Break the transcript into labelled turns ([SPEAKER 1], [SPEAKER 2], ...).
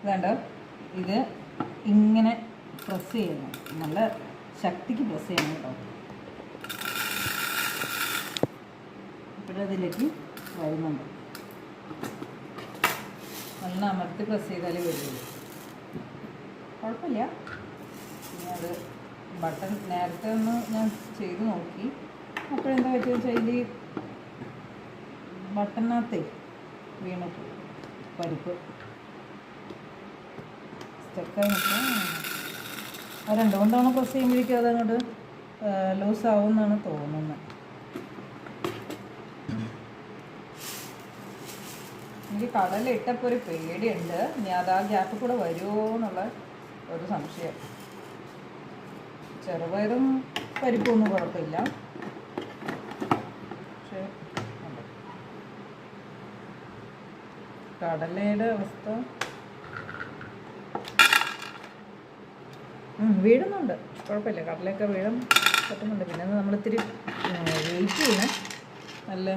[SPEAKER 1] ഇതാണ്ടോ, ഇത് ഇങ്ങനെ പ്രസ് ചെയ്യണം, നല്ല ശക്തിക്ക് പ്രസ് ചെയ്യണം കേട്ടോ. ഇപ്പോഴതിലേക്ക് വരുന്നുണ്ട്. നല്ല അമർത്തി പ്രസ് ചെയ്താലേ വരുള്ളൂ. കുഴപ്പമില്ല. പിന്നെ അത് ബട്ടൺ നേരത്തെ ഒന്ന് ഞാൻ ചെയ്ത് നോക്കി. അപ്പോഴെന്താ പറ്റുക വെച്ചാൽ ഇതിൽ ബട്ടണിനകത്തേ വീണിട്ട് പരിപ്പ് സ്റ്റക്കായി നിൽക്കാം. ആ 2 തവണ പ്രസ് ചെയ്യുമ്പോഴേക്കും അതങ്ങോട്ട് ലൂസാവും എന്നാണ് തോന്നുന്നത്. എനിക്ക് കടല ഇട്ടപ്പോൾ ഒരു പേടിയുണ്ട്, ഇനി അത് ആ ഗ്യാപ്പിൽ കൂടെ വരുമോ എന്നുള്ള ഒരു സംശയം. ചെറുപയറും പരിപ്പൊന്നും കുഴപ്പമില്ല, പക്ഷേ കടലയുടെ അവസ്ഥ വീഴുന്നുണ്ട്. കുഴപ്പമില്ല, കടലയൊക്കെ വീഴാൻ പറ്റുന്നുണ്ട്. പിന്നെ നമ്മളിത്തിരി വെയിറ്റ് ചെയ്യണം, നല്ല